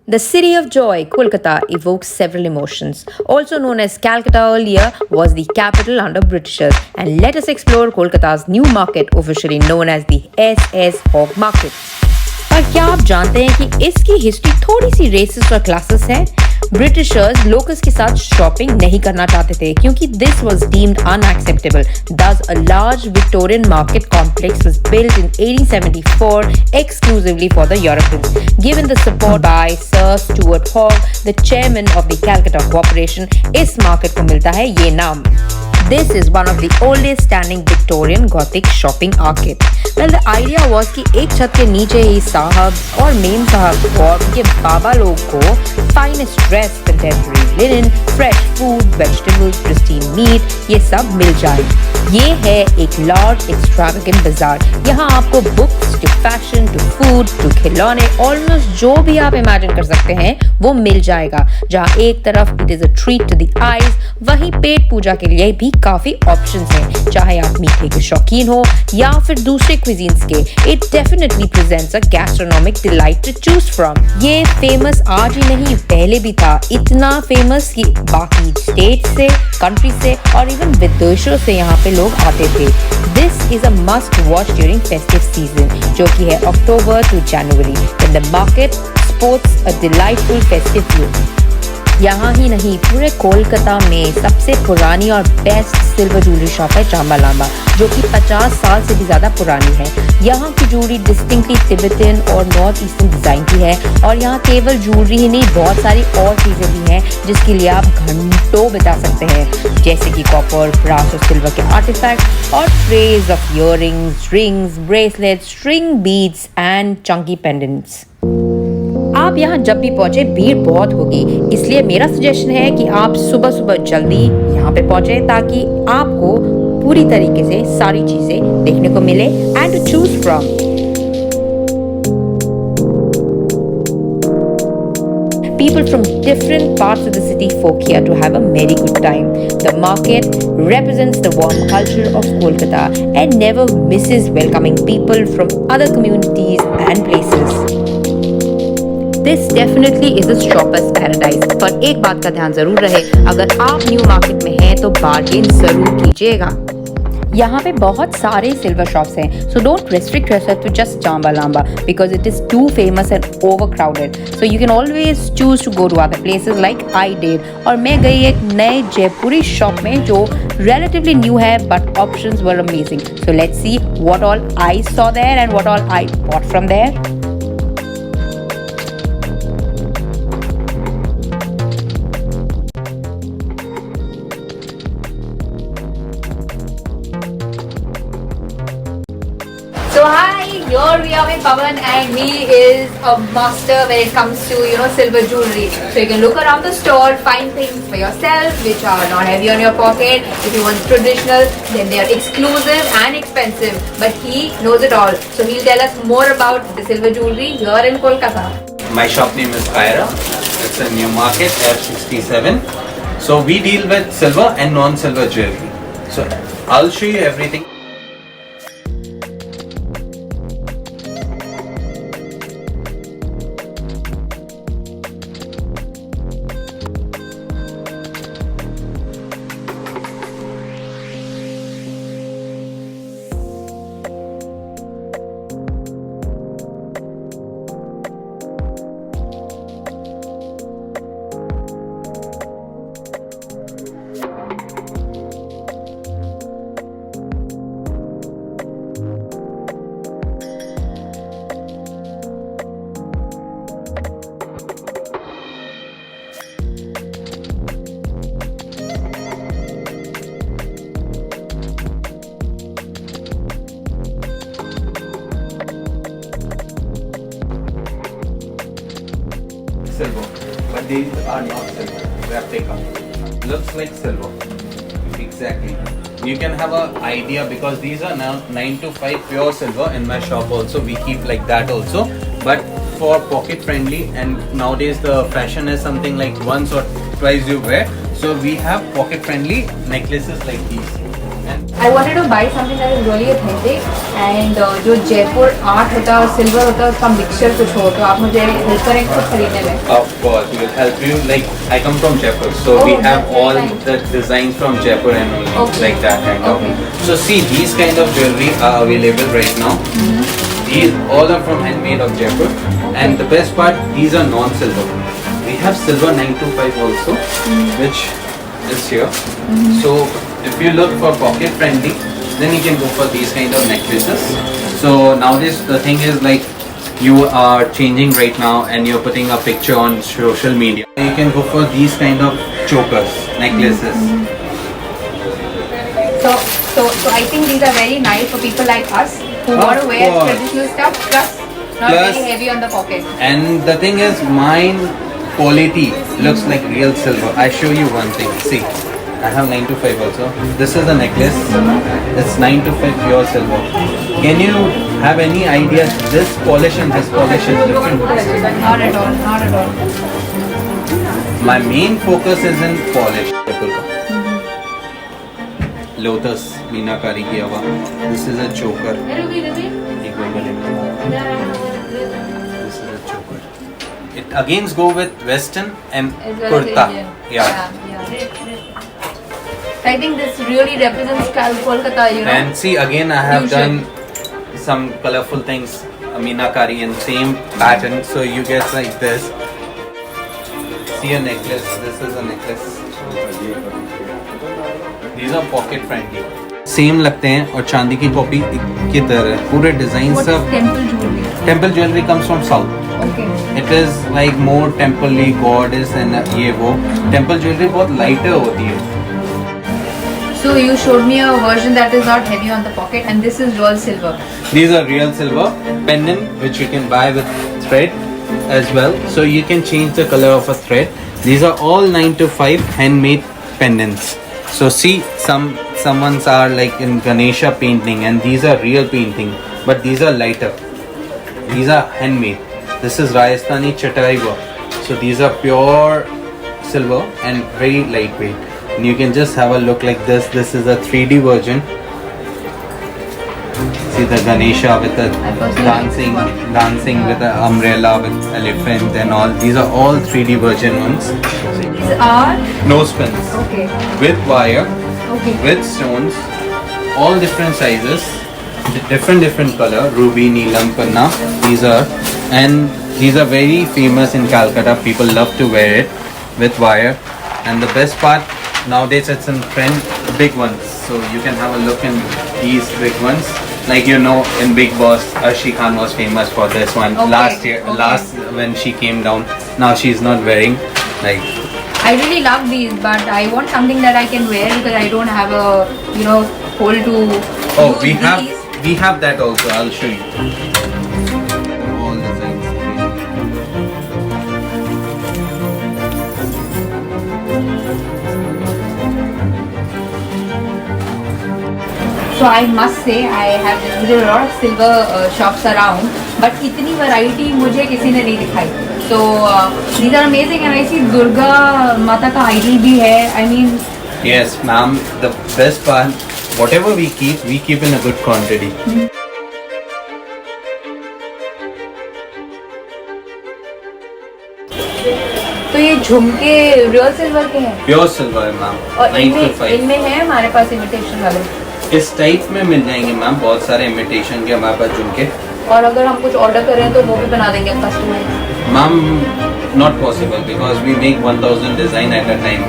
The city of joy, Kolkata, evokes several emotions. Also known as Calcutta earlier, was the capital under Britishers. And let us explore Kolkata's new market, officially known as the SS Hog Market. पर क्या आप जानते हैं कि इसकी history थोड़ी सी resist और classes है? ब्रिटिशर्स लोकल्स के साथ शॉपिंग नहीं करना चाहते थे क्योंकि this was deemed unacceptable. Thus, a large Victorian market complex was built in 1874 exclusively for the Europeans. Given the support by Sir Stuart Hogg, the chairman of the Calcutta Corporation, इस market को मिलता है ये नाम. This is one of the oldest standing Victorian Gothic shopping arcade. Well, the idea was कि एक छत के नीचे ही साहब और मेम साहब और उनके बाबा लोग को finest dress, contemporary linen, fresh food, vegetables, pristine meat ये सब मिल जाए. ये है एक large extravagant bazaar. यहाँ आपको books to fashion to food to खिलौने almost जो भी आप imagine कर सकते हैं वो मिल जाएगा. जहाँ एक तरफ it is a treat to the eyes, वहीं पेट पूजा के लिए भी काफी ऑप्शंस हैं. चाहे आप मीठे के शौकीन हो या फिर दूसरे क्विजीन्स के, it definitely presents a gastronomic delight to choose from. ये फेमस आज ही नहीं पहले भी था. इतना फेमस कि बाकी स्टेट से, कंट्री से और इवन विदेशों से यहाँ पे लोग आते थे. This is a must watch during festive season जो कि है October to January when the market sports a delightful festive look. यहाँ ही नहीं, पूरे कोलकाता में सबसे पुरानी और बेस्ट सिल्वर ज्वेलरी शॉप है चांबालांबा, जो कि 50 साल से भी ज़्यादा पुरानी है. यहाँ की ज्वेलरी डिस्टिंक्टली तिब्बतन और नॉर्थ ईस्टर्न डिज़ाइन की है और यहाँ केवल ज्वेलरी ही नहीं, बहुत सारी और चीज़ें भी हैं जिसके लिए आप घंटों बिता सकते हैं, जैसे कि कॉपर, ब्रास और सिल्वर के आर्टिफैक्ट और trays of earrings, rings, bracelets, string beads and chunky pendants. आप यहाँ जब भी पहुंचे भीड़ बहुत होगी, इसलिए मेरा सजेशन है कि आप सुबह सुबह जल्दी यहाँ पे पहुंचे ताकि आपको पूरी तरीके से सारी चीजें देखने को मिले and to choose from. People from different parts of the city folk here to have a very good time. The market represents the warm culture of Kolkata and never misses welcoming people from other communities and places. This definitely is a shopper's paradise. पर एक बात का ध्यान जरूर रहे, अगर आप new market में हैं तो बार्गेन जरूर कीजिएगा. यहाँ पे बहुत सारे सिल्वर शॉप्स हैं, so don't restrict yourself to just चांबालांबा because it is too famous and overcrowded. So you can always choose to go to other places like I did. और मैं गई एक नए जयपुरी शॉप में जो relatively new है but options were amazing. So let's see what all I saw there and what all I bought from there. So hi, here we are with Pawan and he is a master when it comes to silver jewelry. So you can look around the store, find things for yourself which are not heavy on your pocket. If you want traditional, then they are exclusive and expensive. But he knows it all. So he'll tell us more about the silver jewelry here in Kolkata. My shop name is Kaira. It's a new market, F67. So we deal with silver and non-silver jewelry. So I'll show you everything. Silver, but these are not silver, replica. Looks like silver, exactly. You can have an idea because these are now 9 to 5 pure silver. In my shop also we keep like that also, but for pocket friendly, and nowadays the fashion is something like once or twice you wear, so we have pocket friendly necklaces like these. I wanted to buy something that is really authentic and जो Jaipur art होता है और silver होता है उसका mixture कुछ हो तो आप मुझे हेल्प करेंगे कुछ खरीदने में. Of course, we will help you. Like I come from Jaipur, so Oh, we that's have very all nice. the designs from Jaipur and only Okay. like that kind Okay. of. So see, these kind of jewelry are available right now. These all are from handmade of Jaipur, and the best part, these are non-silver. We have silver 925 also, which is here. So if you look for pocket friendly, then you can go for these kind of necklaces. So nowadays the thing is like you are changing right now and you're putting a picture on social media. You can go for these kind of chokers, necklaces. So I think these are very nice for people like us who want to Of wear course. traditional stuff plus not Plus- very heavy on the pocket. And the thing is, mine quality looks like real silver. I show you one thing. See, I have 925 also. This is a necklace. It's 925 pure silver. Can you have any idea? This polish and this polish is different. Not at all, not at all. My main focus is in polish. Lotus मीनाकारी किया हुआ. This is a choker. एक बार गले में. This is a choker. It again go with western and As well as kurta. Indian. Yeah. I think this really represents Kolkata, you know. And see again I have Fusion. done some colorful things, meenakari and same pattern, so you get like this. See a necklace. This is a necklace. These are pocket friendly. Same लगते हैं और चांदी की copy की तरह पूरे design What is सब. temple jewelry? Temple jewelry comes from south. Okay. It is like more temple-y, goddess and ये वो. Temple jewelry बहुत lighter होती है. So you showed me a version that is not heavy on the pocket and this is real silver. These are real silver pendant which you can buy with thread as well. So you can change the color of a thread. These are all 9 to 5 handmade pendants. So see, someone's are like in Ganesha painting and these are real painting, but these are lighter. These are handmade. This is Rajasthani Chatai work. So these are pure silver and very lightweight. And you can just have a look like this. This is a 3D version. See the Ganesha with the I personally like this one. dancing with the umbrella with elephant and all. These are all 3D version ones. These are Nose pins okay. with wire, Okay. with stones, all different sizes, different color. Ruby, Neelam, Panna. These are, and these are very famous in Calcutta. People love to wear it with wire. And the best part, nowadays it's in trend, big ones. So you can have a look in these big ones. Like you know, in Big Boss, Arshi Khan was famous for this one. Okay, Last year, okay. last when she came down, now she's not wearing. Like I really love these, but I want something that I can wear because I don't have a hole to. oh, use these. we have that also. I'll show you. All designs. So I must say I have visited a lot of silver shops around, but इतनी variety मुझे किसी ने नहीं दिखाई. So these are amazing and I see Durga माता का idol भी है. I mean, Yes, ma'am. The best part, whatever we keep in a good quantity. तो ये झुमके real silver के हैं Pure silver, ma'am. और 9 to 5. इनमें है हमारे पास imitation वाले. इस टाइप में मिल जाएंगे मैम, बहुत सारे इमिटेशन के हमारे पास झुमके. और अगर हम कुछ ऑर्डर करें तो वो भी बना देंगे customize. Ma'am not possible because we make 1000 design at a time.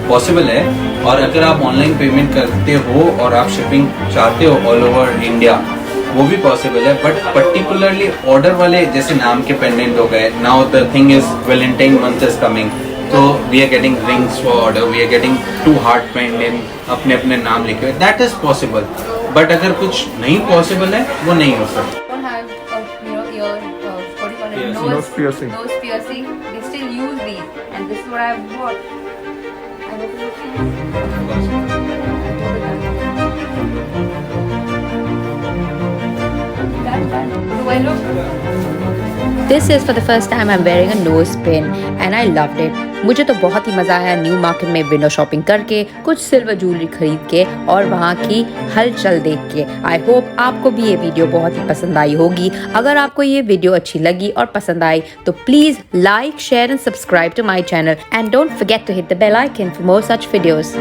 Possible है, और अगर आप ऑनलाइन पेमेंट करते हो और आप शिपिंग चाहते हो ऑल ओवर इंडिया, वो भी पॉसिबल है. बट पर्टिकुलरली ऑर्डर वाले जैसे नाम के पेंडेंट हो गए. Now the thing is Valentine month is coming, तो we are getting rings for order, we are getting 2 heart pendant अपने अपने नाम लिखे. That is possible. बट अगर कुछ नहीं पॉसिबल है वो नहीं हो सकता. don't have your what do you call it? Piercing. Nose piercing. Nose piercing. They still use these, and this is what I've bought. I hope it looks nice. Do I look? This is for the first time I'm wearing a nose pin and I loved it. मुझे तो बहुत ही मज़ा आया new market में window shopping करके, कुछ silver jewellery खरीद के और वहाँ की हलचल देख के। आई होप आपको भी ये वीडियो बहुत ही पसंद आई होगी। अगर आपको ये वीडियो अच्छी लगी और पसंद आई तो please like, share and subscribe to my channel and don't forget to hit the bell icon for more such videos.